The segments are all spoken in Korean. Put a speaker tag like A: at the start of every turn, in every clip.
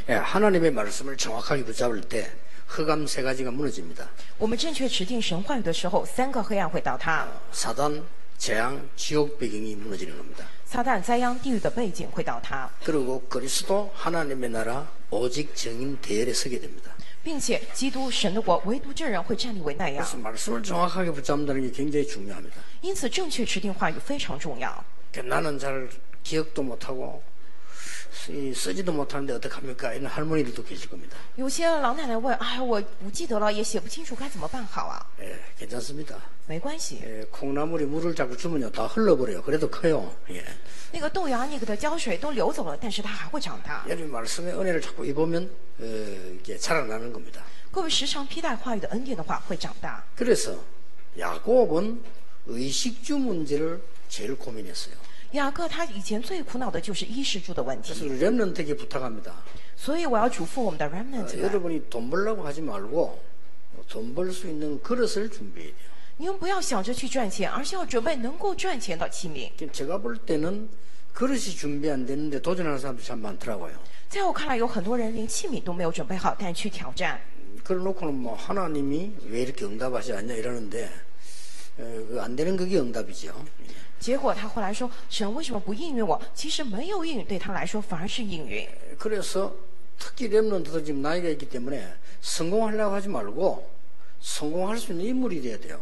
A: 예, 하나님의 말씀을 정확하게 붙잡을 때 흑암 세 가지가 무너집니다.
B: 我们正确持定神话语的时候，三个黑暗会倒塌，
A: 사단, 재앙, 지옥 배경이 무너지는 겁니다.
B: 撒旦、灾殃、地狱的背景会倒塌，
A: 그리고 그리스도 하나님의 나라 오직 정인 대열에 서게 됩니다.
B: 并且基督神的国唯独真人会站立为那样。
A: 그래서 말씀을 정확하게 붙잡는다는 게 굉장히 중요합니다.
B: 因此，正确持定话语非常重要。
A: 나는 잘 기억도 못하고 쓰지도 못하는데 어떡합니까? 이런 할머니들도 계실 겁니다.
B: 有些老奶奶问：“哎呀，我不记得了，也写不清楚，该怎么办好啊
A: 예, 괜찮습니다. ？”
B: 没关系，
A: 예, 콩나물이 물을 자꾸 주면요 다 흘러버려요. 그래도 커요. 예.
B: 那个豆芽你给它浇水都流走了，但是它还会长大。
A: 여러분 말씀의 은혜를 자꾸 입으면 이게 자라나는 겁니다.
B: 各位时常披戴话语的恩典的话，会长大。
A: 그래서 야곱은 의식주 문제를 제일 고민했어요.
B: 雅各他以前最苦恼的就是衣食住的问
A: 그래서
B: 题，
A: 렘넌트에게 부탁합니다.
B: 所以我要嘱咐我们的 remnant 们，
A: 여러분이 돈 벌려고 하지 말고 돈 벌 수 있는 그릇을 준비해야 돼요.
B: 你们不要想着去赚钱，而是要准备能够赚钱的器皿。
A: 제가 볼 때는 그릇이 준비 안 되는데 도전하는 사람들이 참 많더라고요.
B: 在我看来，有很多人连器皿都没有准备好，但去挑战。
A: 그래놓고는 뭐 하나님이 왜 이렇게 응답하지 않냐 이러는데 안 되는 그게 응답이죠.
B: 结果他后来说：“神为什么不应允我？”其实没有应允，对他来说反而是应允。
A: 그래서 특히 렘넌트도 지금 나이가 있기 때문에 성공하려고 하지 말고 성공할 수 있는 인물이 돼야 돼요.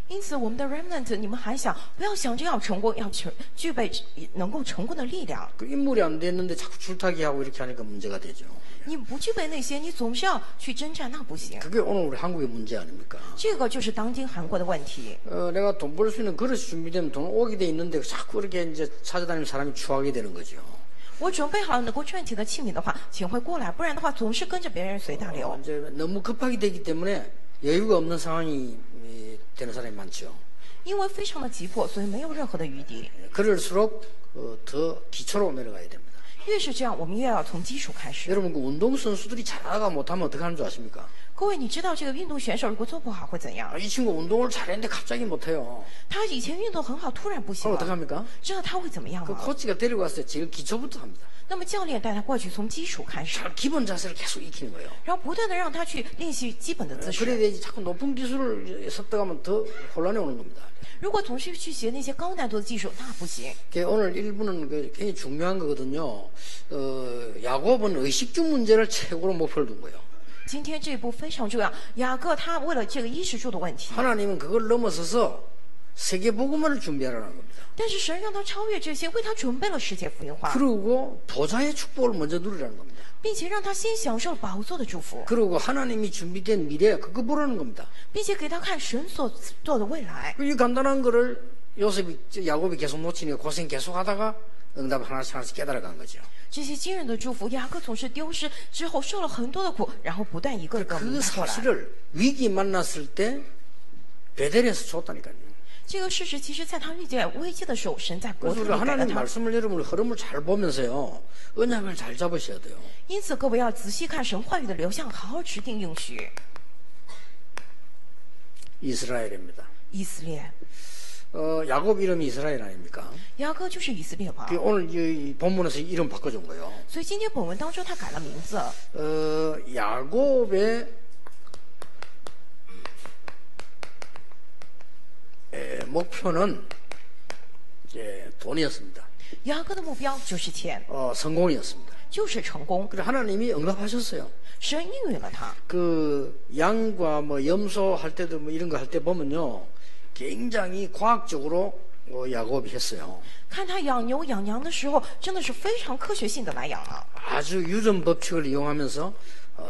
B: 因此，我们的 remnant， 你们还想不要想着要成功，要具备能够成功的力量。
A: 그 인물이 안 됐는데 자꾸 줄타기하고 이렇게 하니까 문제가 되죠.
B: 你不具备那些，你总是要去征战，那不行。
A: 그게 오늘 우리 한국의 문제 아닙니까?
B: 这个就是当今韩国的问题。
A: 내가 돈 벌 수 있는 그릇이 준비되면 돈 오게 돼 있는데 자꾸 이렇게 이제 찾아다니는 사람이 추하게 되는 거죠.
B: 我准备好能够赚钱的器皿的话，钱会过来；不然的话，总是跟着别人随大流。
A: 이제 너무 급하게 되기 때문에 여유가 없는 상황이 되는 사람이 많죠.
B: 因为非常的急迫，所以没有任何的余地。
A: 그럴수록 더 기초로 내려가야 됩니다.
B: 越是这样，我们越要从基础开始。
A: 여러분 그 운동 선수들이 잘하다가 못하면 어떻게 하는 줄 아십니까?
B: 各位，你知道这个运动选手如果做不好会怎样？
A: 이 친구 운동을 잘했는데 갑자기 못해요.
B: 他以前运动很好，突然不行
A: 그럼
B: 了，
A: 어떡합니까?
B: 知道他会怎么样
A: 그
B: 吗？
A: 코치가 데리고 왔어요. 제일 기초부터 합니다.
B: 那么教练带他过去，从基础开始，
A: 잘 기본 자세를 계속 익히는 거예요.
B: 然后不断的让他去练习基本的姿
A: 그래야
B: 势。
A: 되지 자꾸 높은 기술을 습득하면 더 혼란이 오는 겁니다.
B: 如果总是去学那些高难度的技术，那不行。
A: 오늘 일부는 굉장히 중요한 거거든요. 야곱은 의식주 문제를 최고로 목표를 둔 거예요.
B: 今天这一步非常重要。雅各他为了这个衣食住的问题，
A: 하나님은 그걸 넘어서서 세계 복음화를 준비하라는 겁니다.
B: 但是神让他超越这些，为他准备了世界福音化，
A: 그리고 보좌의 축복을 먼저 누리라는 겁니다.
B: 并且让他先享受宝座的祝福，
A: 그리고 하나님이 준비된 미래 그거 보라는 겁니다.
B: 并且给他看神所做的未来。
A: 이 간단한 거를 야곱이 계속 놓치니까 고생 계속 하다가 응답 하나씩 하나씩 깨달아간 거죠.
B: 这些惊人的祝福，雅各总是丢失之后受了很多的苦，然后不断一个一个明
A: 그
B: 白过来。
A: 사실을 위기 만났을 때 베델에서 줬다니까요.
B: 这个事实其实在他遇见危机的时候，神在国
A: 그래서
B: 土
A: 우리가
B: 里给了
A: 하나님
B: 他。
A: 말씀을 여러분 흐름을 잘 보면서요 언약을 잘 잡으셔야 돼요.
B: 因此，各位要仔细看神话语的流向，好好持定应许。
A: 이스라엘입니다.
B: 以色列，
A: 야곱 이름이 이스라엘 아닙니까?
B: 雅各就是以色列王，
A: 오늘 이 본문에서 이름 바꿔준 거예요.
B: 所以今天本文当中他改了名字。
A: 야곱의 목표는 돈이었습니다.
B: 雅各的目标就是钱，
A: 성공이었습니다.
B: 就是成功。
A: 그래 하나님이 응답하셨어요.
B: 神应允了他。
A: 그 양과 뭐 염소 할 때도 뭐 이런 거 할 때 보면요, 굉장히 과학적으로 야곱이 했어요.
B: 看他养牛养羊的时候，真的是非常科学性的来养了。
A: 아주 유전 법칙을 이용하면서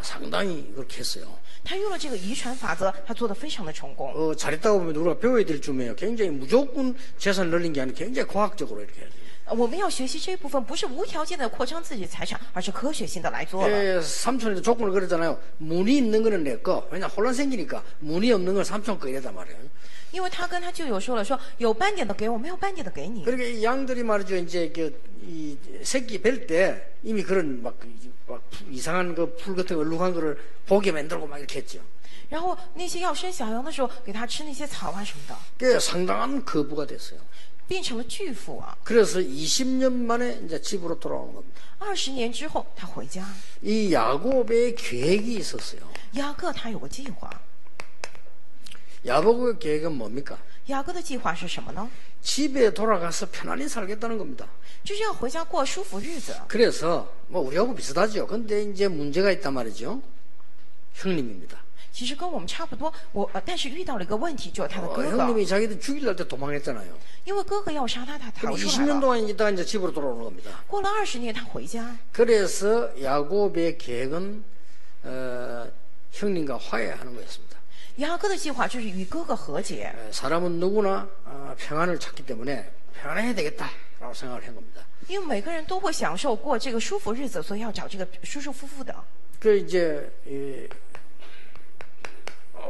A: 상당히 그렇게 했어요.
B: 他用了这个遗传法则，他做得非常的成功。
A: 잘했다고 보면 우리가 배워야 될 점이에요. 굉장히 무조건 재산을 늘린 게 아니라 굉장히 과학적으로 이렇게 해야 돼요.
B: 我们要学习这一部分，不是无条件的扩张自己的财产，而是科学性的来做了。
A: 삼촌이 조건을 걸었잖아요. 문이 있는 거는 내 거. 왜냐 혼란 생기니까 문이 없는 건 삼촌 거 이랬단 말이에요.
B: 因为他跟他舅舅说了，说有斑点的给我，没有斑点的给你。
A: 그러니까 이 양들이 말이죠. 이제 이 새끼 뵐 때 이미 그런 막 이상한 그 풀 같은 얼룩한 거를 보게 만들고 막 이렇게 했죠.
B: 然后那些要生小羊的时候，给他吃那些草啊什么的，
A: 그 상당한 거부가 됐어요.
B: 变成了巨富啊。
A: 그래서 20년 만에 이제 집으로 돌아오는 겁니다.
B: 20年之后，他回家。
A: 이 야곱의 계획이 있었어요.
B: 雅各他有个计划，
A: 야곱의 계획은 뭡니까?
B: 雅各的计划是什么呢？
A: 집에 돌아가서 편안히 살겠다는 겁니다.
B: 就是要回家过舒服日子。
A: 그래서 뭐 우리하고 비슷하죠. 근데 이제 문제가 있단 말이죠. 형님입니다.
B: 其实跟我们差不多，但是遇到了一个问题，就是他的哥哥，
A: 형님이 자기들 죽이려 할 때 도망했잖아요.
B: 因为哥哥要杀他，他
A: 그럼
B: 逃出来
A: 20년
B: 了。
A: 동안 있다가 이제 집으로 돌아오는 겁니다.
B: 过了20年，他回家。
A: 그래서 야곱의 계획은 형님과 화해하는 거였습니다.
B: 雅各的计划就是与哥哥和解。
A: 사람은 누구나 평안을 찾기 때문에 평안해야 되겠다라고 생각을 한 겁니다.
B: 因为每个人都会享受过这个舒服日子，所以要找这个舒舒服服的。
A: 그 이제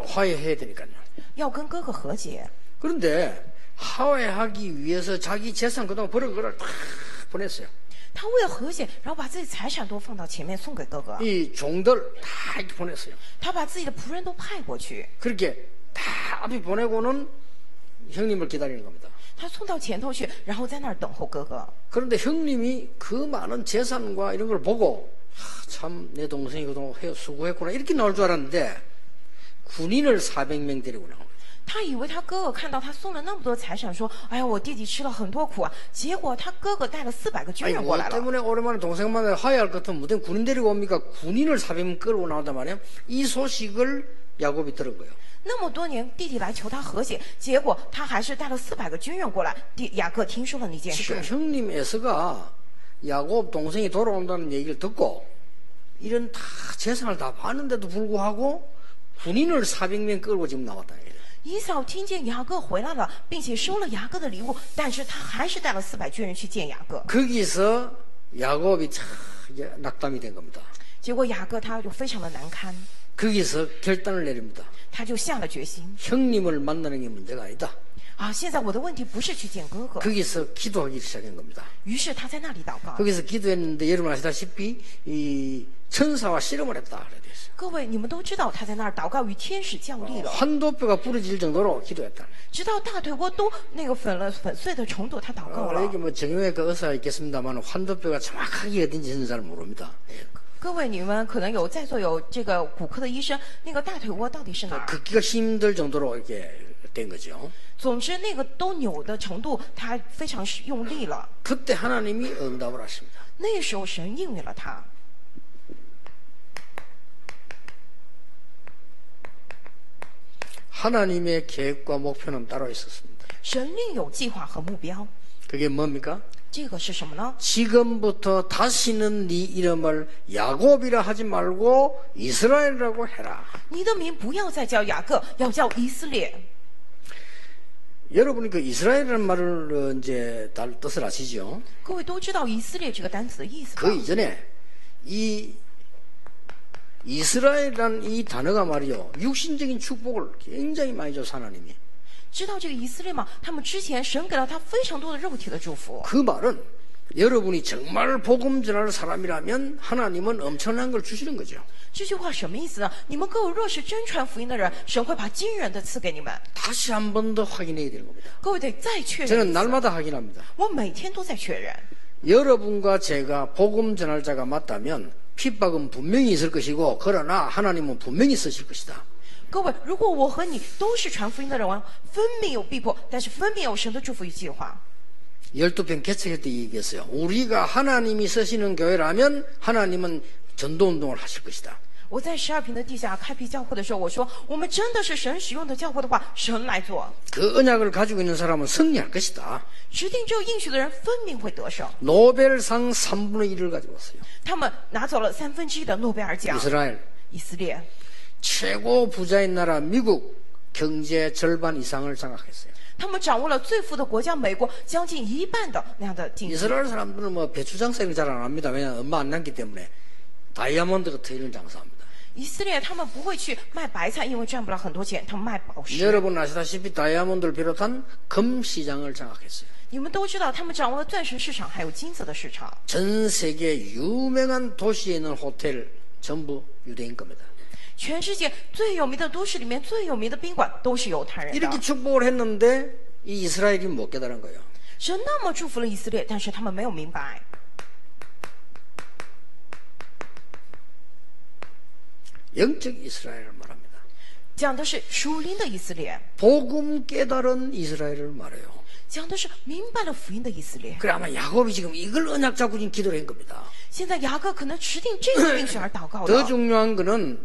A: 화해해야 되니까요.
B: 要跟哥哥和解。
A: 그런데 화해하기 위해서 자기 재산 그동안 버린 거를 다 보냈어요.
B: 他为了和解，然后把自己财产都放到前面送给哥哥。
A: 이 종들 다 이렇게 보냈어요.
B: 他把自己的仆人都派过去，
A: 그렇게 다 앞에 보내고는 형님을 기다리는 겁니다.
B: 他送到前头去，然后在那儿等候哥哥。
A: 그런데 형님이 그 많은 재산과 이런 걸 보고 참 내 동생이 그동안 수고했구나 이렇게 나올 줄 알았는데 군인을 400명 데리고 나온 거예요.
B: 他以为他哥哥看到他送了那么多财产，说：“哎呀，我弟弟吃了很多苦啊。”结果他哥哥带了400个军
A: 아니
B: 人过
A: 뭐
B: 来了。
A: 때문에 오랜만에 동생 만나 화해할 것 같으면 무슨 군인 데리고 옵니까? 군인을 400명 끌고 나온단 말이에요. 이 소식을 야곱이 들은 거예요.
B: 那么多年，弟弟来求他和解，结果他还是带了400个军人过来。雅各听说了那件事
A: 지금 ， 형님 에서가 야곱 동생이 돌아온다는 얘기를 듣고 이런 다 재산을 다 봤는데도 불구하고 군인을 400명 끌고 지금 나왔다.
B: 以扫听见雅各回来了，并且收了雅各的礼物，但是他还是带了400军人去见雅各。
A: 거기서 야곱이 참 이제 낙담이 된 겁니다.
B: 结果雅各他就非常的难堪，
A: 거기서 결단을 내립니다.
B: 他就下了决心
A: 형님을 만나는 게 문제가 아니다.
B: 啊！现在我的问题不是去见哥哥，
A: 거기서 기도하기 시작한 겁니다.
B: 于是他在那里祷告。
A: 거기서 기도했는데 여러분 아시다시피 이 천사와 씨름을 했다 그래 됐어요.
B: 各位，你们都知道他在那儿祷告与天使较力了，
A: 환도뼈가 부러질 정도로 기도했다.
B: 直到大腿窝都那个粉碎的程度，他祷告了。
A: 여기 뭐 정형외과 의사가 있겠습니다만 환도뼈가 정확하게 어딘지 저는 잘 모릅니다.
B: 各位，你们可能有在座有这个骨科的医生，那个大腿窝到底是哪儿？
A: 걷기가 힘들 정도로 이렇게 된 거죠.
B: 总之，那个都扭的程度，他非常用力了。
A: 그때 하나님이 응답을 하십니다.
B: 那时候神应允了他。
A: 하나님의 계획과 목표는 따로 있었습니다.
B: 神另有计划和目标，
A: 그게 뭡니까?
B: 这个是什么呢？
A: 지금부터 다시는 네 이름을 야곱이라 하지 말고 이스라엘이라고 해라.
B: 你的名不要再叫雅各，要叫以色列。
A: 여러분이 그 이스라엘이라는 말을 이제 다 뜻을 아시죠?
B: 各位都知道以色列这个单词的意思吧？
A: 그 이전에 이 이스라엘이라는 이 단어가 말이요 육신적인 축복을 굉장히 많이 줘서 하나님이
B: 知道这个以色列吗？他们之前神给了他非常多的肉体的祝福。
A: 그 말은 여러분이 정말 복음 전할 사람이라면 하나님은 엄청난 걸 주시는 거죠.
B: 这句话什么意思呢？你们各位若是真传福音的人，神会把惊人的赐给你们。
A: 다시 한 번 더 확인해야 되는 겁니다.
B: 各位得再确认
A: 저는
B: 一次。
A: 날마다 확인합니다.
B: 我每天都在确认。
A: 여러분과 제가 복음 전할 자가 맞다면 핍박은 분명히 있을 것이고 그러나 하나님은 분명히 쓰실 것이다.
B: 各位，如果我和你都是传福音的人，分明有逼迫，但是分明有神的祝福与计划。
A: 12편 개척할 때 얘기했어요. 우리가 하나님이 쓰시는 교회라면 하나님은 전도운동을 하실 것이다.
B: 我在12篇的地下开辟教会的时候，我说我们真的是神使用的教会的话，神来做。
A: 그 언약을 가지고 있는 사람은 승리할 것이다.
B: 指定这个应许的人分明会得胜。
A: 노벨상 3분의 1을 가지고 왔어요.
B: 他们拿走了1/3的诺贝尔奖。
A: 이스라엘
B: 以色列
A: 최고 부자인 나라 미국 경제 절반 이상을 장악했어요.
B: 他们掌握了最富的国家美国将近1半的那样的经济。
A: 이스라엘 사람들은 뭐 배추 장사 이런 잘 안 합니다. 왜냐하면 얼마 안 남기 때문에 다이아몬드 같은 이런 장사합니다.
B: 以色列他们不会去卖白菜，因为赚不了很多钱，他们卖宝石。
A: 여러분 아시다시피 다이아몬드를 비롯한 금 시장을 장악했어요.
B: 你们都知道，他们掌握了钻石市场，还有金子的市场。
A: 전 세계 유명한 도시에 있는 호텔 전부 유대인 겁니다.
B: 全世界最有名的都市里面最有名的宾馆都是犹太人
A: 이렇게
B: 的。
A: 축복을 했는데 이 이스라엘이 못 깨달은 거예요.
B: 神那么祝福了以色列，但是他们没有明白。
A: 영적 이스라엘을 말합니다.
B: 讲的是属灵的以色列，
A: 복음 깨달은 이스라엘을 말해요.
B: 讲的是明白了福音的以色列。
A: 그래 아마 야곱이 지금 이걸 언약 잡고 지금 기도를 한 겁니다.
B: 现在雅各可能持定这个应许而祷告
A: 더
B: 了。
A: 중요한 거는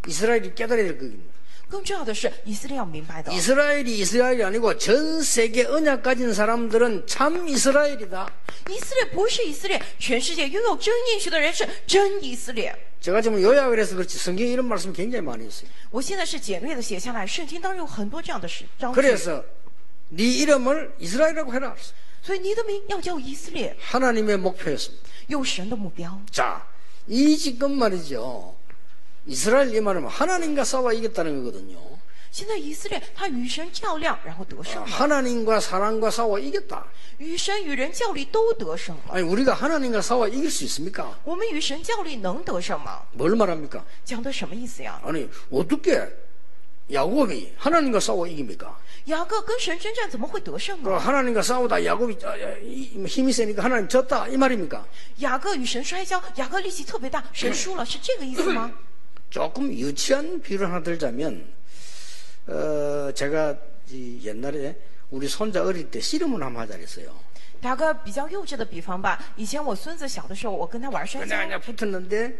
A: 이스라엘이 깨달아야 될 겁니다.
B: 更重要的是，以色列要明白的，
A: 이스라엘이 아니고 전 세계 언약 가진 사람들은 참 이스라엘이다.
B: 以色列不是以色列，全世界拥有真应许的人是真以色列。
A: 제가 지금 요약을 해서 그렇지 성경에 이런 말씀 굉장히 많이 있어요.
B: 我现在是简略的写下来，圣经当中有很多这样的章句，
A: 그래서 네 이름을 이스라엘이라고 해라.
B: 所以你的名要叫以色列，
A: 하나님의 목표였습니다.
B: 有神的目标。
A: 자, 이 지금 말이죠. 이스라엘 이 말은 하나님과 싸워 이겼다는 거거든요.
B: 现在以色列他与神较量，然后得胜了；
A: 하나님과 사람과 싸워 이겼다.
B: 与神与人较力都得胜了。
A: 아니 우리가 하나님과 싸워 이길 수 있습니까?
B: 我们与神较力能得胜吗？
A: 뭘 말합니까?
B: 讲的什么意思呀？
A: 아니 어떻게 야곱이 하나님과 싸워 이깁니까?
B: 雅各跟神征战怎么会得胜
A: 그
B: 呢？
A: 하나님과 싸우다 야곱이 힘이 세니까 하나님 졌다 이 말입니까?
B: 雅各与神摔跤，雅各力气特别大，神输了，是这个意思吗？
A: 조금 유치한 비유를 하나 들자면 제가 옛날에 우리 손자 어릴 때 씨름을 한번 하자 그랬어요.
B: 打个比较幼稚的比方吧，以前我孙子小的时候，我跟他玩摔跤，
A: 내가 그냥 붙었는데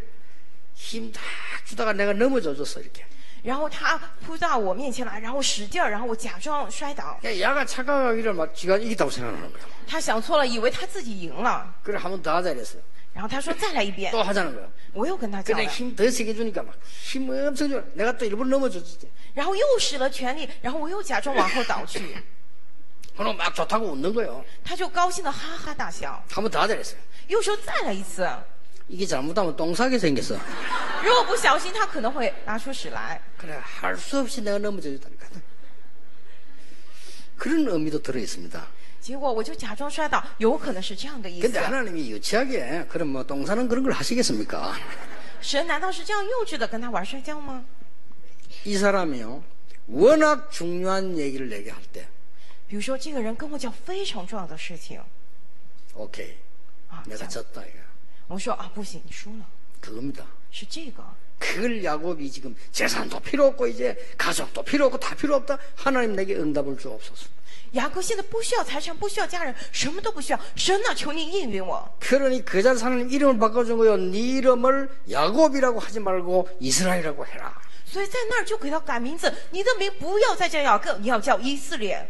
A: 힘 다 주다가 내가 넘어져줬어 이렇게.
B: 然后他扑到我面前来，然后使劲儿，然后我假装摔倒。
A: 야가 착각하기를 막 지가 이기다고 생각하는 거야.
B: 他想错了，以为他自己赢了，
A: 그래 한 번 더 하자 그랬어요.
B: 然后他说再来一遍，
A: 또 하자는 거야.
B: 我又跟他较
A: 근데
B: 量，
A: 힘 더 세게 주니까 막 힘 엄청 줘. 내가 또 일부러 넘어졌지.
B: 然后又使了全力，然后我又假装往后倒去，
A: 그럼 막 좋다고 웃는 거예요.
B: 他就高兴的哈哈大笑，
A: 한 번 더 하자 그랬어요.
B: 又说再来一次，
A: 이게 잘못하면 똥 싸게 생겼어.
B: 如果不小心，他可能会拿出屎来。
A: 그래 할 수 없이 내가 넘어졌다니까. 그런 의미도 들어 있습니다.
B: 结果我就假装摔倒，有可能是这样的意思
A: 근데 。 하나님이 유치하게 그럼 뭐 똥 싸는 그런 걸 하시겠습니까?
B: 神难道是这样幼稚的跟他玩摔跤吗？
A: 이 사람이요 워낙 중요한 얘기를 내게 할 때
B: 比如说，这个人跟我讲非常重要的事情
A: 오케이
B: 啊，
A: 내가
B: 讲
A: 졌다 이거
B: 我说啊，不行，你输了，
A: 그겁니다.
B: 是这个。
A: 그걸 야곱이 지금 재산도 필요 없고 이제 가족도 필요 없고 다 필요 없다. 하나님 내게 응답을 주옵소서.
B: 雅各现在不需要财产，不需要家人，什么都不需要。神啊，求你应允我。
A: 그러니 그 자리에서 하나님 이름을 바꿔준 거요. 네 이름을 야곱이라고 하지 말고 이스라엘이라고 해라.
B: 所以在那儿就给他改名字，你的名不要再叫雅各，你要叫以色列。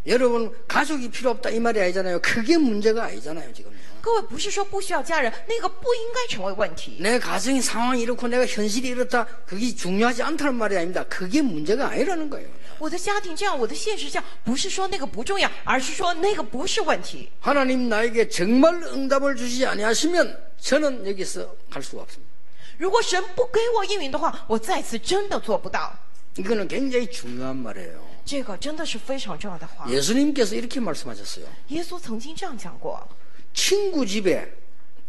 A: 여러분 가족이 필요 없다 이 말이 아니잖아요. 그게 문제가 아니잖아요 지금.
B: 各位不是说不需要家人，那个不应该成为问题。
A: 내 가정의 상황이 이렇고 내가 현실이 이렇다 그게 중요하지 않다는 말이 아닙니다. 그게 문제가 아니라는 거예요.
B: 我的家庭这样，我的现实这样，不是说那个不重要，而是说那个不是问题。
A: 하나님 나에게 정말 응답을 주시지 아니하시면 저는 여기서 갈 수가 없습니다.
B: 如果神不给我应允的话，我再次真的做不到。
A: 이거는 굉장히 중요한 말이에요.
B: 这个真的是非常重要的话。
A: 예수님께서 이렇게 말씀하셨어요.
B: 耶稣曾经这样讲过：
A: 친구 집에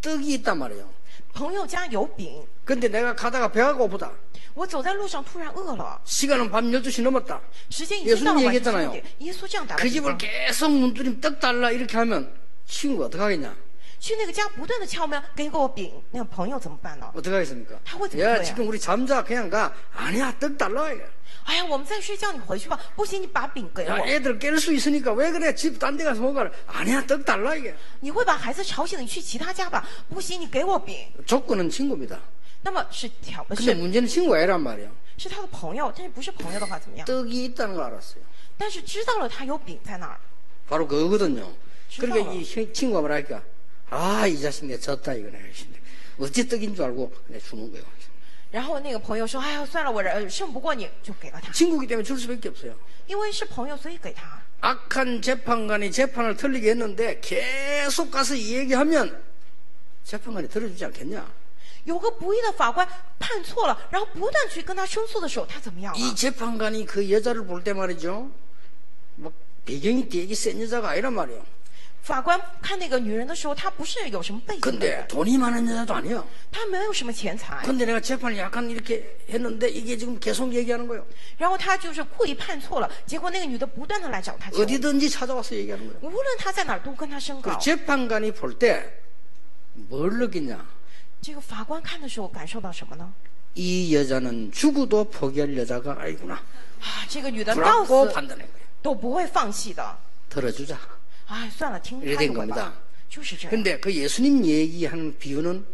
A: 떡이 있단 말이에요.
B: 朋友家有饼，
A: 근데 내가 가다가 배가 고프다.
B: 我走在路上突然饿了，
A: 시간은 밤 12시 넘었다.
B: 时间已经到了
A: 예수님이
B: 晚上
A: 얘기했잖아요.
B: 12点。耶稣这样打了
A: 그
B: 比
A: 집을
B: 方，
A: 계속 문두림 떡 달라 이렇게 하면 친구가 어떻게 하겠냐?
B: 去那个家不断的敲门，给我饼，那个朋友怎么办呢？
A: 어떻게 하겠습니까?
B: 다 어떻게
A: 야
B: 해요?
A: 지금 우리 잠자 그냥 가. 아니야 떡 달라 이거.
B: 哎呀，我们在睡觉，你回去吧。不行，你把饼给
A: 야
B: 我。
A: 애들 깰 수 있으니까 왜 그래? 집 딴 데 가서 먹어라. 아니야 떡 달라 이게.
B: 你会把孩子吵醒，你去其他家吧。不行，你给我饼。
A: 조건은 친구입니다.
B: 那么是
A: 근데
B: 是
A: 문제는 친구가 아니란 말이에요.
B: 是他的朋友，但是不是朋友的话怎么样？
A: 떡이 있다는 걸 알았어요.
B: 但是知道了他有饼在那儿，
A: 바로 그거거든요.
B: 知道
A: 그러니까
B: 了。
A: 이 친구가 뭐랄까? 아, 이 자식 내 졌다 이거네. 어찌 떡인 줄 알고 그냥 주는 거예요.
B: 然后那个朋友说：“哎呀，算了，我胜不过你，就给了他。
A: 친구기 때문에 줄 수밖에 없어요.
B: 因为是朋友，所以给他。
A: 악한 재판관이 재판을 틀리게 했는데 계속 가서 이 얘기하면 재판관이 들어주지 않겠냐?
B: 有个不义的法官判错了，然后不断去跟他申诉的时候，他怎么样
A: 이
B: 了？
A: 재판관이 그 여자를 볼 때 말이죠. 막 배경이 되게 센 여자가 아니란 말이에요.
B: 法官看那个女人的时候，她不是有什么背景的
A: 근데
B: 人，
A: 돈이 많은 여자도 아니야.
B: 她没有什么钱财，
A: 근데 내가 재판을 약간 이렇게 했는데 이게 지금 계속 얘기하는 거예요.
B: 然后她就是故意判错了，结果那个女的不断的来找她求，
A: 어디든지 찾아와서 얘기하는 거예요.
B: 无论她在哪儿都跟她申
A: 그
B: 告。
A: 재판관이 볼 때 뭘 느끼냐?
B: 这个法官看的时候感受到什么呢？
A: 이 여자는 죽어도 포기할 여자가 아니구나.
B: 啊，这个女的到
A: 그렇고
B: 死
A: 판단한 거예요.
B: 都不会放弃的。
A: 들어주자.
B: 哎，算了，听
A: 이래
B: 她
A: 된
B: 的吧
A: 겁니다. ，
B: 就是这样。
A: 근데 그 예수님 얘기하는 비유는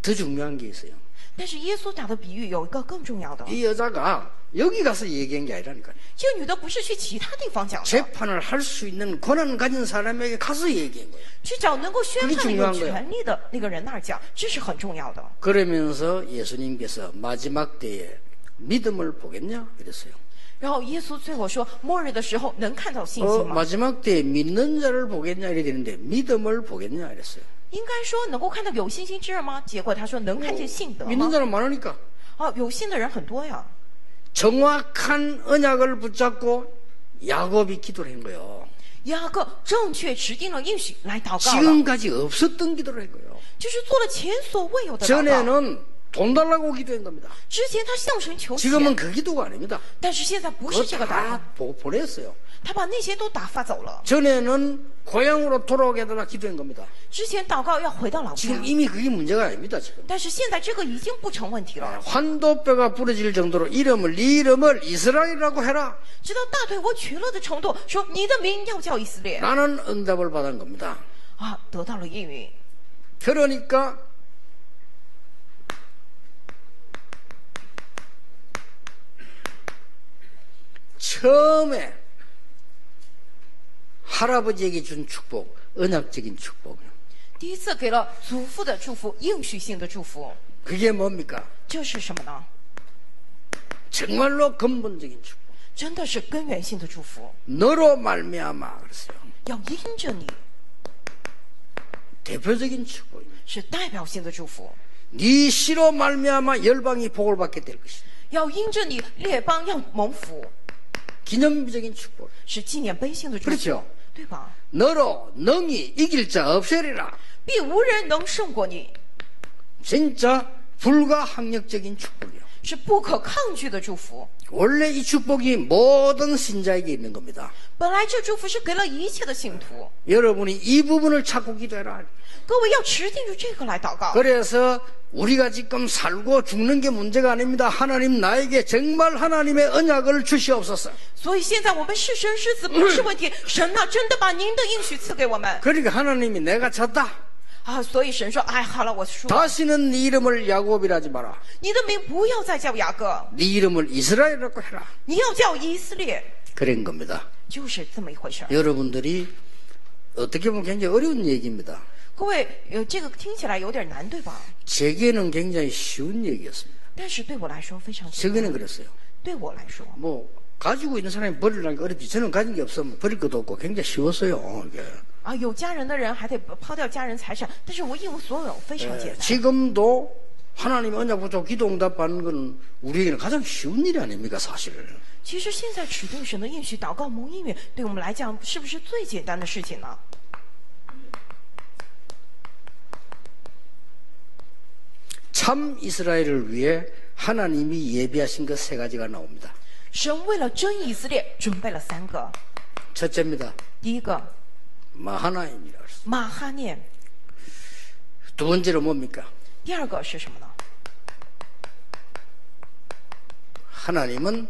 A: 더 중요한 게 있어요.
B: 但是耶稣打的比喻有一个更重要的，
A: 이 여자가 여기 가서 얘기한 게 아니라니까요.
B: 这个女的不是去其他地方讲的，
A: 재판을 할 수 있는 권한 가진 사람에게 가서 얘기한 거예요.
B: 去找能够宣
A: 그게
B: 判的有
A: 중요한 거예요
B: 权利的那个人那儿讲，这是很重要的。
A: 그러면서 예수님께서 마지막 때에 믿음을 보겠냐? 이랬어요.
B: 然后耶稣最后说，末日的时候能看到信心吗？
A: 마지막 때에 믿는 자를 보겠냐? 이래 되는데 믿음을 보겠냐? 이랬어요.
B: 应该说能够看到有信心之人吗？结果他说能看见信德
A: 믿는
B: 吗？
A: 자는 많으니까
B: 哦，有信的人很多呀。
A: 정확한 언약을 붙잡고 야곱이 기도를 한 거예요.
B: 雅各正确持定了应许来祷告了，
A: 지금까지 없었던 기도를 한 거예요.
B: 就是做了前所未有的祷告。
A: 전에는 돈 달라고 기도한 겁니다.
B: 之前他向神求
A: 지금은
B: 钱，
A: 그 기도가 아닙니다.
B: 但是现在不是
A: 그거
B: 这个祷告，
A: 다 보냈어요.
B: 他把那些都打发走了。
A: 전에는 고향으로 돌아오게 해달라 기도한 겁니다.
B: 之前祷告要回到老家，
A: 지금 이미 그게 문제가 아닙니다. 지금
B: 但是现在这个已经不成问题了。
A: 환도뼈가 부러질 정도로 네 이름을 이스라엘이라고 해라.
B: 直到大腿我瘸了的程度，说你的名要叫以色列
A: 라는 응답을 받은 겁니다.
B: 啊，得到了应允。
A: 그러니까 처음에 할아버지에게 준 축복, 언약적인 축복.
B: 第一次给了祖父的祝福，应许性的祝福，
A: 그게 뭡니까?
B: 这是什么呢？
A: 정말로 근본적인 축복.
B: 真的是根源性的祝福，
A: 너로 말미암아 그랬어요.
B: 要因着你，
A: 대표적인 축복입니다.
B: 是代表性的祝福，
A: 네 씨로 말미암아 열방이 복을 받게 될 것이다.
B: 要因着你列邦要蒙福，
A: 기념비적인 축복.
B: 是纪念碑性的祝福，
A: 그렇죠.
B: 对吧？
A: 너로 능히 이길 자 없으리라.
B: 必无人能胜过你，
A: 진짜 불가항력적인 축복이요.
B: 是不可抗拒的祝福。
A: 원래 이 축복이 모든 신자에게 있는 겁니다.
B: 本来这祝福是给了一切的信徒，
A: 여러분이 이 부분을 찾고 기도해라.
B: 各位要持定住这个来祷告。
A: 그래서 우리가 지금 살고 죽는 게 문제가 아닙니다. 하나님 나에게 정말 하나님의 언약을 주시옵소서.
B: 所以现在我们是生是死不是问题，神啊，真的把您的应许赐给我们
A: 그러니까 하나님이 내가 졌다.
B: 啊！所以神说：“哎，好了，我输了，
A: 다시는 네 이름을 야곱이라지 마라.
B: 你的名不要再叫雅各，
A: 네 이름을 이스라엘이라고 해라.
B: 你要叫以色列。
A: 그런 겁니다.
B: 就是这么一回事儿。
A: 여러분들이 어떻게 보면 굉장히 어려운 얘기입니다.
B: 各位，这个听起来有点难，对吧？
A: 제게는 굉장히 쉬운 얘기였습니다.
B: 但是对我来说非常简单。
A: 저게는 그랬어요.
B: 对我来说，
A: 뭐 가지고 있는 사람이 버리려는 게 어렵지. 저는 가진 게 없으면 버릴 것도 없고 굉장히 쉬웠어요. 이게.
B: 啊，有家人的人还得抛掉家人财产，但是我一无所有，非常简单。
A: 지금도 하나님 언약 붙잡고 기도 응답하는 건 우리에게는 가장 쉬운 일이 아닙니까 사실.
B: 其实现在指定神的应许、祷告蒙应允，对我们来讲是不是最简单的事情呢？
A: 참 이스라엘을 위해 하나님이 예비하신 것 세 가지가 나옵니다.
B: 神为了真以色列准备了3个，
A: 첫째입니다.
B: 第一个
A: 마하나임이라 그랬어요.
B: 马哈念，
A: 두 번째로 뭡니까?
B: 第二个是什么呢？
A: 하나님은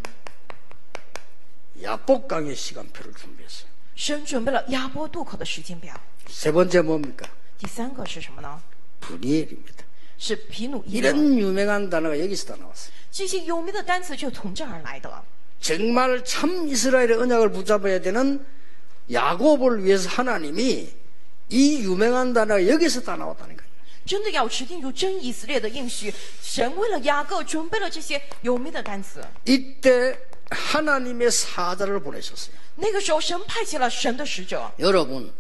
A: 야복강의 시간표를 준비했어요.
B: 神准备了亚波渡口的时间表。
A: 세 번째 뭡니까?
B: 第3个是什么呢？
A: 분이엘입니다.
B: 是皮努伊勒。
A: 이런 유명한 단어가 여기서 다 나왔어요.
B: 这些有名的单词就从这儿来的。
A: 정말 참 이스라엘의 언약을 붙잡아야 되는 야곱을 위해서 하나님이 이 유명한 단어가 여기서 다 나왔다는 거예요.
B: 真的要持定住真以色列的应许，神为了雅各准备了这些有名的单词。
A: 이때 하나님의 사자를 보내셨어요.
B: 那个时候，神派遣了神的使者。
A: 여러분,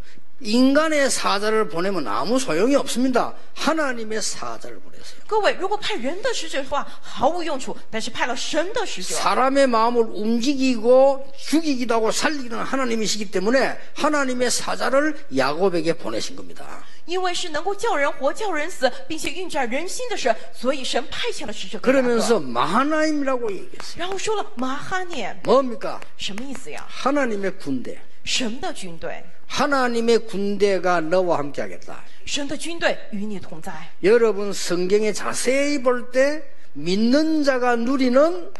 A: 인간의 사자를 보내면 아무 소용이 없습니다. 하나님의 사자를 보내세요.
B: 各位，如果派人的使者的话，毫无用处；但是派了神的使者，
A: 사람의 마음을 움직이고 죽이기도 하고 살리기도 하는 하나님이시기 때문에 하나님의 사자를 야곱에게 보내신 겁니다.
B: 因为是能够叫人活、叫人死，并且运转人心的神，所以神派遣了使者给雅各。
A: 그러면서 마하나임이라고 얘기했어요.
B: 然后说了马哈念，
A: 뭡니까?
B: 什么意思呀？
A: 하나님의 군대.
B: 神的军队，
A: 하나님의 군대가 너와 함께 하겠다.
B: 神的军队与你同在。
A: 여러분 성경에 자세히 볼 때 믿는 자가 누리는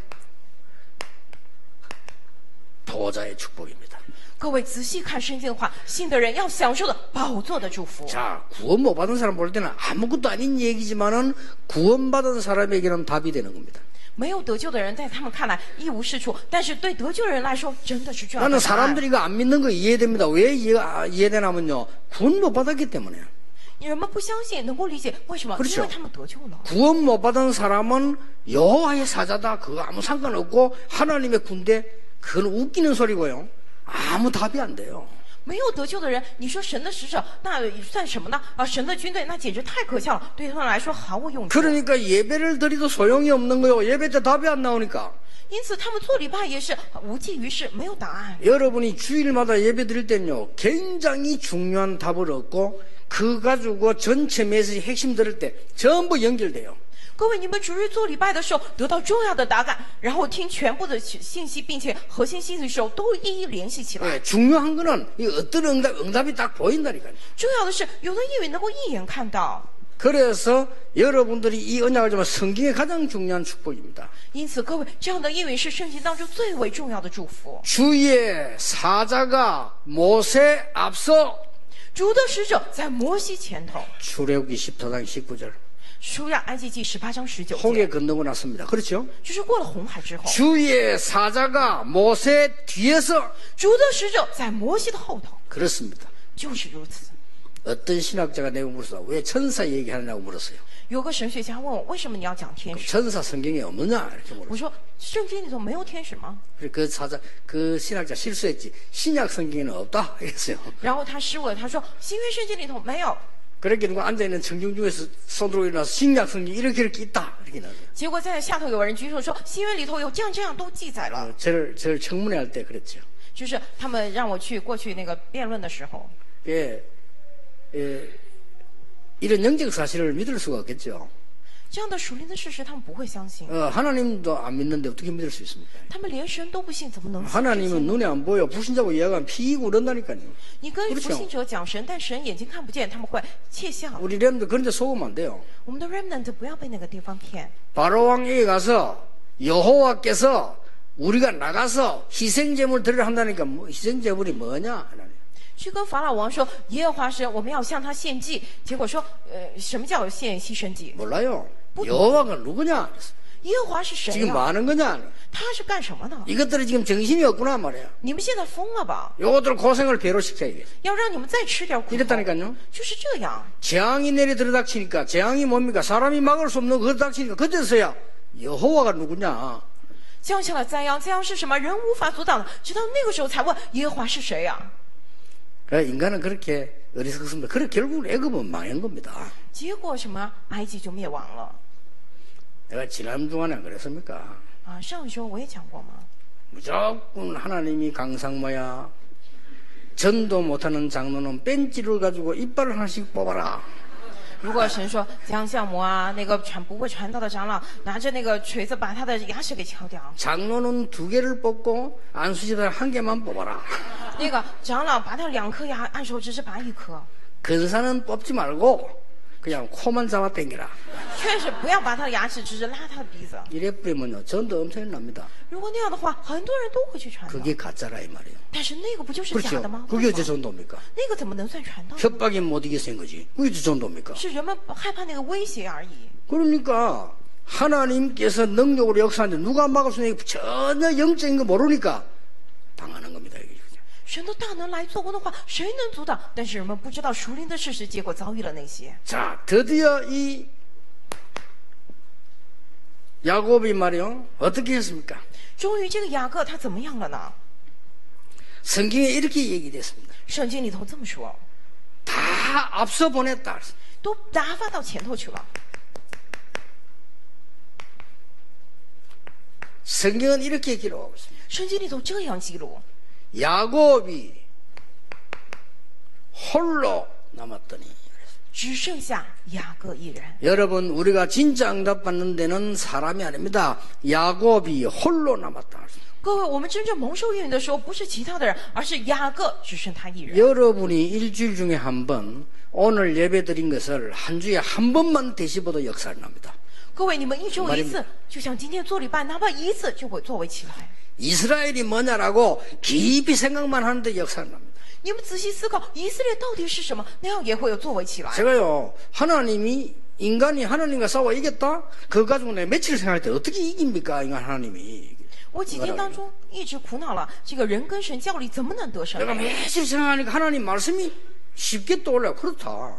A: 보좌의 축복입니다.
B: 各位仔细看圣经的话，信的人要享受的宝座的祝福。
A: 자, 구원 못 받은 사람 볼 때는 아무것도 아닌 얘기지만은 구원받은 사람에게는 답이 되는 겁니다.
B: 没有得救的人，在他们看来一无是处，但是对得救的人来说，真的是这样的
A: 나는
B: 答案。
A: 사람들이 이거 안 믿는 거 이해됩니다. 왜 이해되냐면요. 구원 못 받았기 때문에.
B: 人们不相信，能够理解为什么？
A: 그렇죠
B: 因为他们得救了。
A: 구원 못 받은 사람은 여호와의 사자다. 그거 아무 상관없고 하나님의 군대 그건 웃기는 소리고요. 아무 답이 안 돼요.
B: 没有得救的人，你说神的使者，那算什么呢？啊，神的军队那简直太可笑了，对他们来说毫无用处。
A: 그러니까 예배를 드리도 소용이 없는 거요. 예배 때 답이 안 나오니까.
B: 因此，他们做礼拜也是无济于事，没有答案。
A: 여러분이 주일마다 예배 드릴 때는요. 굉장히 중요한 답을 얻고 그 가지고 전체 메시지 핵심 들을 때 전부 연결돼요.
B: 各位，你们主日做礼拜的时候得到重要的答案，然后听全部的信息，并且核心信息的时候都一一联系起来。
A: 중요한 거는 이 어떤 응답이 딱 보인다니까요.
B: 重要的是，有的应允能够一眼看到。
A: 그래서 여러분들이 이 언약을 주면 성경의 가장 중요한 축복입니다.
B: 因此，各位，这样的应允是圣经当中最为重要的祝福。
A: 주의 사자가 모세 앞서
B: 主的使者在摩西前头，
A: 출애굽기 14장 19절
B: 出让埃及记18章19
A: 홍해
B: 节，
A: 건너고 났습니다. 그렇죠?
B: 就是过了红海之后，
A: 주의 사자가 모세 뒤에서
B: 主的使者在摩西的后头，
A: 그렇습니다.
B: 就是如此。
A: 어떤 신학자가 내가 물었어. 왜 천사 얘기하느냐고 물었어요.
B: 有个神学家问我，为什么你要讲天使？
A: 천사 성경에 없느냐 이렇게
B: 我
A: 물었어요.
B: 说，圣经里头没有天使吗？
A: 그 신학자 실수했지. 신약 성경에는 없다 이랬어요.
B: 然后他失误了，他说新约圣经里头没有。
A: 그렇게 누가 앉아있는 청중 중에서 손 들고 일어나서 신약 성경 이렇게 있다 이렇게 나와요.
B: 结果在下头有人举手说，新约里头有这样这样都记载了。
A: 저를 청문회 할 때 그랬죠.
B: 就是他们让我去过去那个辩论的时候，
A: 예, 이런 영적 사실을 믿을 수가 없겠죠.
B: 这样的属灵的事实他们不会相信，
A: 하나님도 안 믿는데 어떻게 믿을 수 있습니까?
B: 他们连神都不信，怎么能信这些
A: 하나님은
B: 呢？
A: 눈에 안 보여. 불신자고 이야기하면 피이고 그런다니까요.
B: 你跟
A: 그렇죠
B: 不信者讲神，但神眼睛看不见，他们会窃笑。
A: 우리 렘도 그런 데 속으면 안 돼요.
B: 我们的 remnant 不要被那个地方骗。
A: 바로왕에게 가서 여호와께서 우리가 나가서 희생제물 드리려 한다니까 희생제물이 뭐냐? 하나님.
B: 去跟法老王说，耶和华神，我们要向他献祭。结果说，什么叫献牺牲祭？
A: 몰라요. 여호와가 누구냐?
B: 耶和华是谁
A: 지금
B: 呀、
A: 뭐 하는 거냐?
B: 他是干什么的？
A: 이것들이 지금 정신이 없구나 말이야.
B: 你们现在疯了吧？
A: 요것들 고생을 배로 시켜야겠어.
B: 要让你们再吃点苦头。
A: 이랬다니까요.
B: 就是这样。
A: 재앙이 내리 들어닥치니까 재앙이 뭡니까? 사람이 막을 수 없는 거 닥치니까 그때서야 여호와가 누구냐?
B: 降下了灾殃，灾殃是什么？人无法阻挡的。直到那个时候才问耶和华是谁呀、
A: 인간은 그렇게 어리석습니다. 그래 결국 애굽은 망한 겁니다.
B: 结果什么？埃及就灭亡了。
A: 내가 지난주간에 안 그랬습니까?
B: 啊，上周我也讲过嘛。
A: 무조건 하나님이 강상마야 전도 못하는 장로는 뺀찌를 가지고 이빨을 하나씩 뽑아라.
B: 如果神说将项目啊，那个不会传道的长老拿着那个锤子把他的牙齿给敲掉，
A: 장로는 2개를 뽑고 안수집사는 1개만 뽑아라.
B: 那个长老拔掉2颗牙，按手只是拔1颗，
A: 근사는 뽑지 말고 그냥 코만 잡아 당기라.
B: 确实不要拔他的牙齿，只是拉他的鼻子。
A: 이래 뿌리면요 전도 엄청 납니다.
B: 如果那样的话，很多人都会去传道。
A: 그게 가짜라 이 말이에요.
B: 但是那个不就是假
A: 그렇죠?
B: 的吗？
A: 그게
B: 为
A: 어째
B: 什么
A: 전도입니까?
B: 那个怎么能算传道呢？
A: 협박이 못 이겨서 한 거지. 그게 어째 전도입니까?
B: 是人们害怕那个威胁而已。
A: 그러니까 하나님께서 능력으로 역사하는데 누가 막을 수 있는 게 전혀 영적인 거 모르니까 당하는 겁니다. 이게.
B: 神的大能来做工的话，谁能阻挡？但是人们不知道属灵的事实，结果遭遇了那些。
A: 자, 드디어 이 야곱이 말이요 어떻게 했습니까?
B: 终于，这个雅各他怎么样了呢？
A: 성경에 이렇게 얘기됐습니다.
B: 圣经里头这么说：
A: 다 앞서 보냈다.
B: 都打发到前头去了。
A: 성경은 이렇게 기록하고 있습니다.
B: 圣经里头这样记录，
A: 야곱이 홀로 남았더니.
B: 只剩下雅各一人。
A: 여러분, 우리가 진짜 응답받는 데는 사람이 아닙니다. 야곱이 홀로 남았다.
B: 各位，我们真正蒙受应允的时候，不是其他的人，而是雅各，只剩他一人。
A: 여러분이 일주일 중에 한 번 오늘 예배 드린 것을 한 주에 한 번만 되씹어도 역사를 납니다.
B: 各位，你们一周一次，就像今天做礼拜，哪怕一次就会作为起来。
A: 이스라엘이 뭐냐라고 깊이 생각만 하는데 역사를 납니다.
B: 你们仔细思考，以色列到底是什么？那样也会有作为起来。
A: 제가요, 하나님이 인간이 하나님과 싸워 이겼다? 그거 가지고 내가 며칠 생각할 때 어떻게 이깁니까? 인간 하나님이.
B: 我几天当中一直苦恼了，这个人跟神较力怎么能得胜？
A: 내가 며칠 생각하니까 하나님 말씀이 쉽게 떠올려. 그렇다.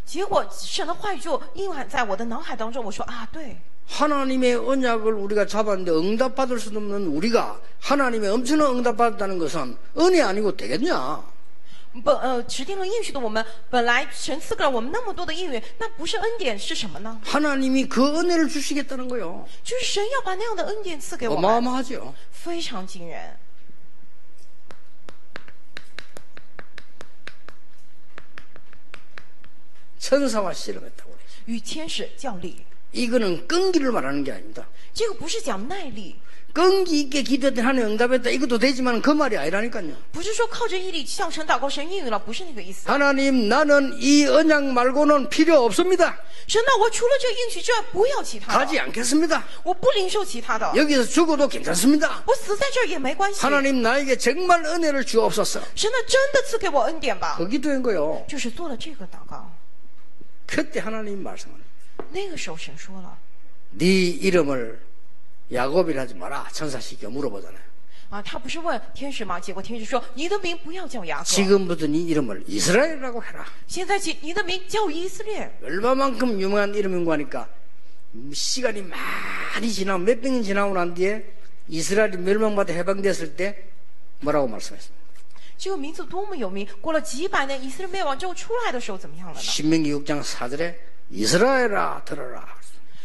B: 结果神的话语就映含在我的脑海当中。我说啊，对，
A: 하나님의 언약을 우리가 잡았는데 응답받을 수 없는 우리가 하나님의 엄청난 응답받았다는 것은 은혜 아니고 되겠냐?
B: 指定了应许的我们，本来神赐给了我们那么多的应允，那不是恩典是什么呢？
A: 하나님이 그 은혜를 주시겠다는 거요.
B: 就是神要把那样的恩典赐给我们，
A: 어마어마하죠.
B: 非常惊人。
A: 천사와 씨름했다고 그래요.
B: 与天使较力，
A: 이거는 끈기를 말하는 게 아닙니다.
B: 这个不是讲耐力，
A: 끈기 있게 기도했더니 하나님 응답했다. 이것도 되지만 그 말이 아니라니까요.
B: 不是说靠着毅力向神祷告，神应允了，不是那个意思。
A: 하나님, 나는 이 언약 말고는 필요 없습니다.
B: 神呐，我除了这个应许之外，不要其他
A: 가지
B: 的，
A: 않겠습니다.
B: 我不领受其他的，
A: 여기서 죽어도 괜찮습니다.
B: 我死在这儿也没关系。
A: 하나님 나에게 정말 은혜를 주옵소서.
B: 神呐，真的赐给我恩典吧，
A: 그 기도인 거요.
B: 就是做了这个祷告。
A: 그때 하나님 말씀하는
B: 那个时候神说了
A: 네 이름을 야곱이라 하지 마라. 천사시켜 물어보잖아요.
B: 啊，他不是问天使吗？结果天使说你的名不要叫雅各，
A: 지금부터 네 이름을 이스라엘이라고 해라.
B: 现在起你的名叫以色列。
A: 얼마만큼 유명한 이름인가 하니까 시간이 많이 지나고 몇백 년 지나고 난 뒤에 이스라엘이 멸망받아 해방됐을 때 뭐라고 말씀했습니까?
B: 这个名字多么有名，过了几百年，以色列灭亡之后出来的时候怎么样了呢？
A: 신명기 6장 4절에 이스라엘아 들어라.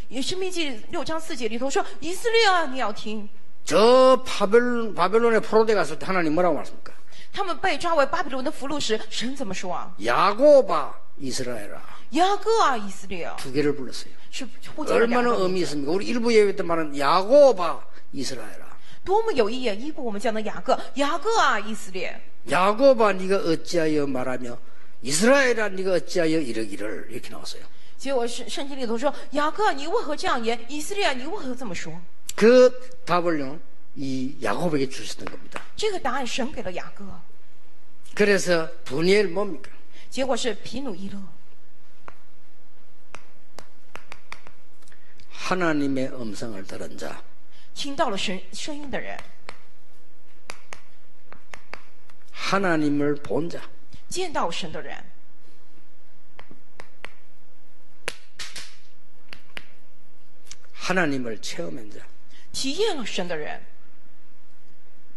B: 也是命记6章4节里头说以色列啊，你要听。
A: 저 바벨론에 포로돼 갔을 때 하나님 뭐라고 말씀합니까?
B: 他们被抓为巴比伦的俘虏时，神怎么说啊？
A: 야곱아 이스라엘아.
B: 雅各啊，以色列啊，
A: 두 개를 불렀어요.
B: 是呼叫了两
A: 얼마나
B: 个
A: 의미
B: 名字，
A: 있습니까? 우리 일부 예배 때 말하는 야곱아 이스라엘아.
B: 多么有意义啊！一部我们讲的雅各，雅各啊，以色列。
A: 야곱아 네가 어찌하여 말하며 이스라엘아 네가 어찌하여 이러기를 이렇게 나왔어요.
B: 结果圣经里头说雅各啊，你为何这样言？以色列啊，你为何这么说？
A: 그 답을요 이 야곱에게 주셨던 겁니다.
B: 这个答案神给了雅各，
A: 그래서 분이엘 뭡니까?
B: 结果是皮努伊勒。
A: 하나님의 음성을 들은 자.
B: 听到了神声音的人，
A: 하나님을 본 자.
B: 见到神的人，
A: 하나님을 체험한 자.
B: 体验了神的人。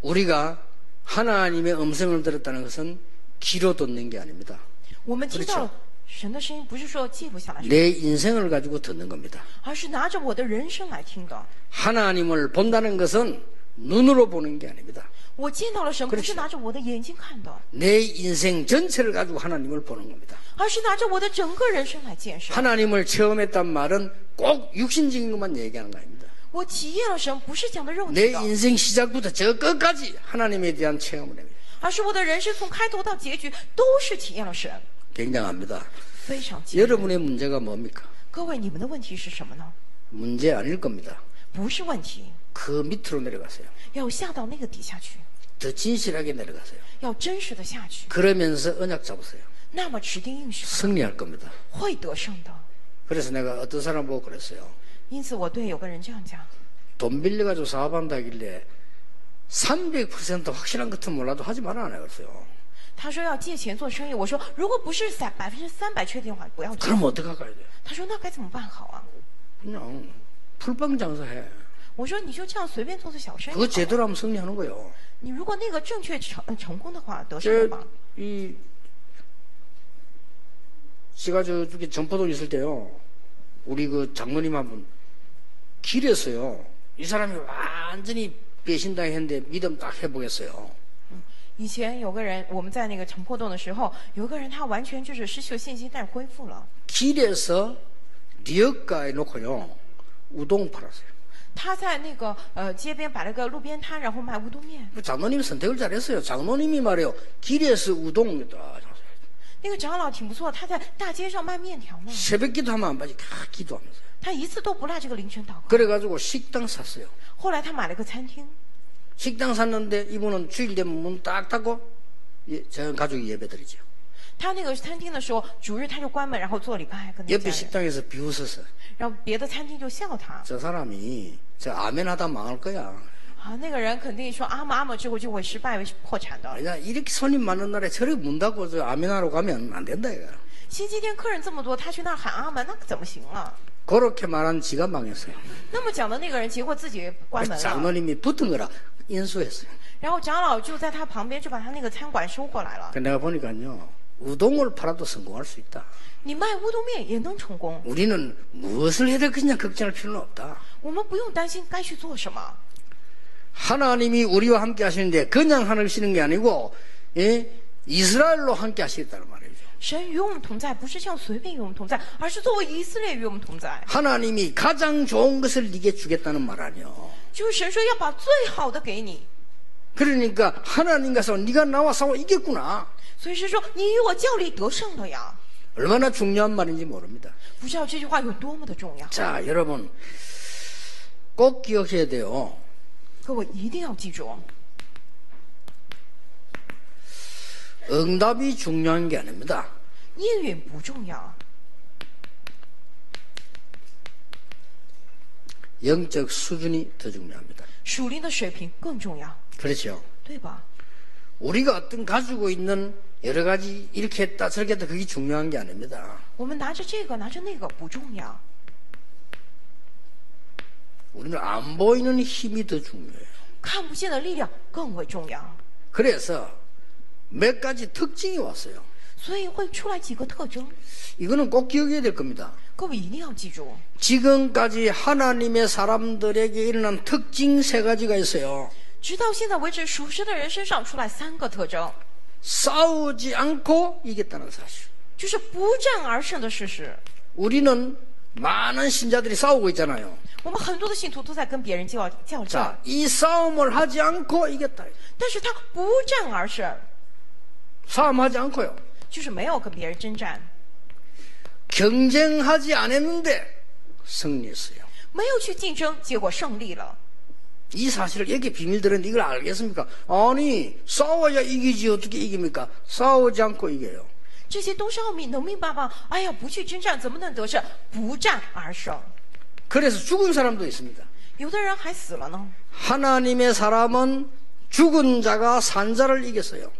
A: 우리가 하나님의 음성을 들었다는 것은 귀로 듣는 게 아닙니다.
B: 我们听到了神的声音，不是说记录下来，
A: 내 인생을 가지고 듣는 겁니다.
B: 而是拿着我的人生来听的。
A: 하나님을 본다는 것은 눈으로 보는 게 아닙니다.
B: 我见到了神，不是拿着我的眼睛看的，
A: 내 인생 전체를 가지고 하나님을 보는 겁니다.
B: 而是拿着我的整个人生来见神。
A: 하나님을 체험했단 말은 꼭 육신적인 것만 얘기하는 거 아닙니다.
B: 我体验了神，不是讲的肉
A: 내
B: 体的，
A: 인생 시작부터 저 끝까지 하나님에 대한 체험을 합니다.
B: 而是我的人生从开头到结局都是体验了神，
A: 굉장합니다.
B: 非常惊人。
A: 여러분의 문제가 뭡니까?
B: 各位，你们的问题是什么呢？
A: 문제 아닐 겁니다.
B: 不是问题，
A: 그 밑으로 내려가세요.
B: 要下到那个底下去，
A: 더 진실하게 내려가세요.
B: 要真实的下去，
A: 그러면서 언약 잡으세요.
B: 那么指定应许
A: 승리할 겁니다.
B: 会得胜的。
A: 그래서 내가 어떤 사람 보고 그랬어요.
B: 因此，我对有个人这样讲：
A: 돈 빌려가지고 사업한다길래 300% 확실한 것은 몰라도 하지 말아. 안 그랬어요.
B: 他说要借钱做生意，我说如果不是300%确定的话，不要做。
A: 그럼 어떡할까요?
B: 他说那该怎么办好啊？
A: 그냥 풀빵 장사해.
B: 我说你就这样随便做做小生意好
A: 그거
B: 了。
A: 제대로 하면 승리하는 거예요.
B: 你如果那个正确成功的话，得胜的话，
A: 제가 저쪽에 전포동 있을 때요, 우리 그 장로님 한 분, 길에서요, 이 사람이 완전히 배신당했는데 믿음 딱 해보겠어요.
B: 以前有个人，我们在那个城破洞的时候，有个人他完全就是失去了信心，但是恢复了。
A: 길에서 리어가에 놓고요, 우동 팔았어요.
B: 他在那个街边摆了个路边摊，然后卖乌冬面。
A: 장로님이 선택을 잘했어요. 장로님이 말해요, 길에서 우동,
B: 那个长老挺不错，他在大街上卖面条呢。
A: 새벽 기도하면 안 빠지, 다 기도하면서요.
B: 他一次都不落这个凌晨祷告。
A: 그래가지고 식당 샀어요.
B: 后来他买了个餐厅，
A: 식당 샀는데 이분은 주일 되면 문 딱 닫고 전 가족이 예배드리죠.
B: 他那个餐厅的时候，主日他就关门，然后做礼拜跟那
A: 옆에
B: 家人，
A: 식당에서 비웃어서
B: 然后别的餐厅就笑他。
A: 저 사람이 저 아멘하다 망할 거야.
B: 啊，那个人肯定说阿姆阿姆之后就会失败破产的。
A: 그냥 이렇게 손님 많은 날에 저렇게 문 닫고 저 아멘하러 가면 안 된다 이거.
B: 星期天客人这么多，他去那儿喊阿门，那怎么行啊？
A: 그렇게 말한 지가 망했어요.
B: 那么讲的那个人，结果自己关门了。
A: 장로님이 붙은 거라 인수했어요.
B: 然后长老就在他旁边，就把他那个餐馆收过来了。
A: 내가 보니까요, 우동을 팔아도 성공할 수 있다.
B: 你卖乌冬面也能成功，
A: 우리는 무엇을 해도 그냥 걱정할 필요는 없다.
B: 我们不用担心该去做什么。
A: 하나님이 우리와 함께 하시는데 그냥 하시는 게 아니고, 예? 이스라엘로 함께 하시겠다는 말이죠.
B: 神与我们同在，不是像随便与我们同在，而是作为以色列与我们同在。
A: 하나님이 가장 좋은 것을 네게 주겠다는 말 아니요.
B: 就是神说要把最好的给你，
A: 그러니까 하나님 가서 네가 나와 싸워 이겼구나.
B: 所以是说你与我较力得胜了呀。
A: 얼마나 중요한 말인지 모릅니다.
B: 不知道这句话有多么的重要，
A: 자, 여러분 꼭 기억해야 돼요.
B: 各位一定要记住，
A: 응답이 중요한 게 아닙니다.
B: 应允不重要，
A: 영적 수준이 더 중요합니다.
B: 属灵的水平更重要，
A: 그렇죠.
B: 对吧？
A: 우리가 어떤 가지고 있는 여러 가지 이렇게 했다 저렇게 했다 그게 중요한 게 아닙니다.
B: 我们拿着这个拿着那个不重要，
A: 우리는 안 보이는 힘이 더 중요해요.
B: 看不见的力量更为重要，
A: 그래서 몇 가지 특징이 왔어요.
B: 所以会出来几个特征，
A: 이거는 꼭 기억해야 될 겁니다.
B: 各位一定要记住。
A: 지금까지 하나님의 사람들에게 일어난 특징 세 가지가 있어요.
B: 直到现在为止，属神的人身上出来三个特征，
A: 싸우지 않고 이겼다는 사실.
B: 就是不战而胜的事实。
A: 우리는 많은 신자들이 싸우고 있잖아요.
B: 我们很多的信徒都在跟别人较战，
A: 자, 이 싸움을 하지 않고 이겼다.
B: 但是他不战而胜，
A: 싸움하지 않고요.
B: 就是没有跟别人征战，
A: 경쟁하지 않았는데 승리했어요.
B: 没有去竞争，结果胜利了。
A: 이 사실을 이렇게 비밀 들었는데 이걸 알겠습니까? 아니, 싸워야 이기지 어떻게 이깁니까? 싸우지 않고 이겨요.
B: 这些都是奥秘，能明白吗？哎呀，不去征战怎么能得胜？不战而胜。
A: 그래서 죽은 사람도 있습니다.
B: 有的人还死了呢。
A: 하나님의 사람은 죽은 자가 산 자를 이겼어요.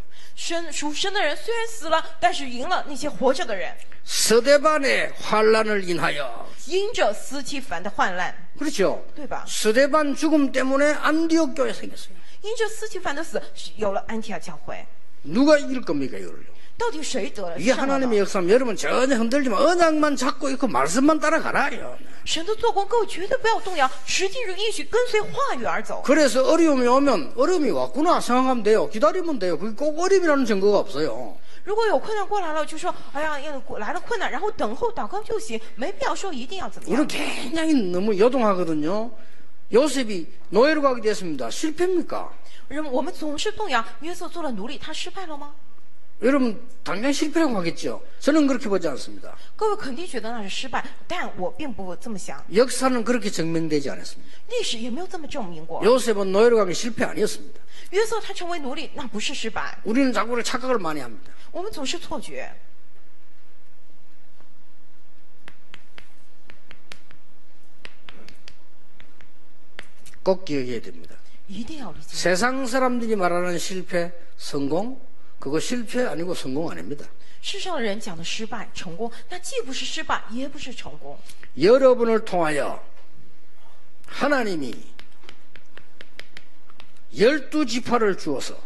B: 属神的人虽然死了，但是赢了那些活着的人，
A: 스데반의 환란을 인하여.
B: 因着司提反的患难，
A: 그렇죠.
B: 对吧？
A: 스데반 죽음 때문에 안디옥 교회 생겼어요.
B: 因着司提反的死，有了安提阿教会。
A: 누가 이길 겁니까 이거를요?
B: 到底谁得了
A: 이게
B: 胜了
A: 하나님의
B: 呢？
A: 역사면 여러분 전혀 흔들지 마. 언약만 잡고 있고 말씀만 따라가라요.
B: 神的做工，各位绝对不要动摇，实际是应许跟随话语而走。
A: 그래서 어려움이 오면 어려움이 왔구나 생각하면 돼요. 기다리면 돼요. 그게 꼭 어려움이라는 증거가 없어요.
B: 如果有困难过来了，就说哎呀，来了困难，然后等候祷告就行，没必要说一定要怎么样
A: 우리는 。 굉장히 너무 요동하거든요. 요셉이 노예로 가게 됐습니다. 실패입니까?
B: 我们总是动摇，约瑟做了奴隶，他失败了吗？
A: 여러분 당연히 실패라고 하겠죠. 저는 그렇게 보지 않습니다.
B: 各位肯定觉得那是失败，但我并不这么想，
A: 역사는 그렇게 증명되지 않았습니다.
B: 历史也没有这么证明过。
A: 요셉은 노예로 가기 실패 아니었습니다.
B: 约瑟他成为奴隶，那不是失败，
A: 우리는 자꾸 착각을 많이 합니다.
B: 我们总是错觉。
A: 꼭 기억해야 됩니다.
B: 一定要理解。
A: 세상 사람들이 말하는 실패, 성공, 그거 실패 아니고 성공 아닙니다.
B: 世上的人讲的失败、成功，那既不是失败，也不是成功。
A: 여러분을 통하여 하나님이 12지파를 주어서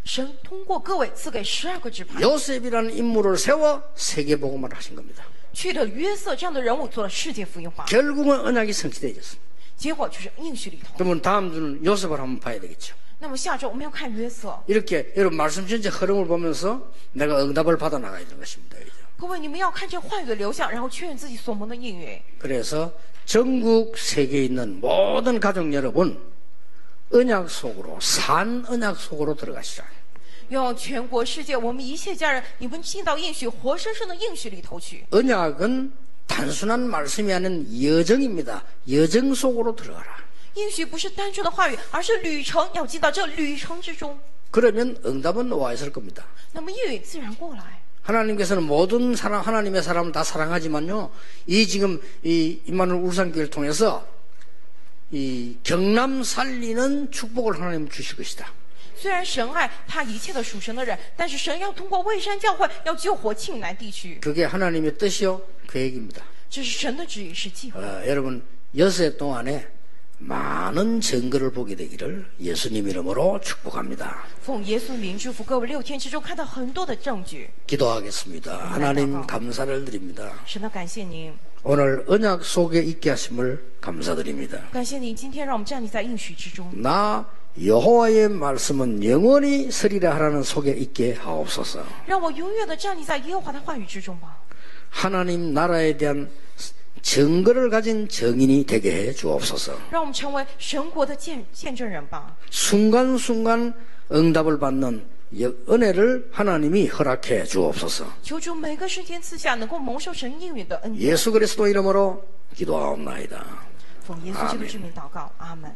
B: 神通过各位赐给12个支派，
A: 요셉이라는 인물을 세워 세계복음을 하신 겁니다.
B: 去了约瑟这样的人物做了世界福音化，
A: 결국은 언약이 성취되어졌습니다.
B: 结果就是应许里头。
A: 그러면 다음 주는 요셉을 한번 봐야 되겠죠.
B: 那么下周我们要看约瑟。
A: 이렇게 여러분 말씀 전체 흐름을 보면서 내가 응답을 받아 나가야 되는 것입니다. 그죠?
B: 各位，你们要看这话语的流向，然后确认自己所蒙的应允。
A: 그래서 전국 세계에 있는 모든 가족 여러분 언약 속으로 산 언약 속으로 들어가시라.
B: 用全国世界，我们一切家人，你们进到应许活生生的应许里头去。
A: 언약은 단순한 말씀이 아닌 여정입니다. 여정 속으로 들어가라.
B: 应许不是单纯的话语，而是旅程，要进到这旅程之中。
A: 그러면 응답은 와 있을 겁니다.
B: 那么应允自然过来。
A: 하나님께서는 모든 사람, 하나님의 사람을 다 사랑하지만요, 지금 임마누엘 울산교회를 통해서 이 경남 살리는 축복을 하나님 주실 것이다.
B: 虽然神爱他一切的属神的人，但是神要通过蔚山教会要救活庆南地区，
A: 그게 하나님의 뜻이요, 계획입니다.
B: 这是神的旨意，是计划。
A: 여러분, 6해 동안에 많은 증거를 보게 되기를 예수님 이름으로 축복합니다.
B: 奉耶稣名祝福各位6天之中看到很多的证据。
A: 기도하겠습니다. 하나님 감사를 드립니다.
B: 神的感谢您，
A: 오늘 언약 속에 있게 하심을 감사드립니다.
B: 感谢您今天让我们站立在应许之中。
A: 나 여호와의 말씀은 영원히 서리라 하라는 속에 있게 하옵소서.
B: 让我永远的站立在耶和华的话语之中吧。
A: 하나님 나라에 대한 증거를 가진 증인이 되게 해 주옵소서.
B: 让我们成为神国的见证人吧。
A: 순간순간 응답을 받는 은혜를 하나님이 허락해 주옵소서.
B: 求主每个瞬间赐下能够蒙受神应允的恩典。
A: 예수 그리스도 이름으로 기도하옵나이다.
B: 奉耶稣基督之名祷告，阿门。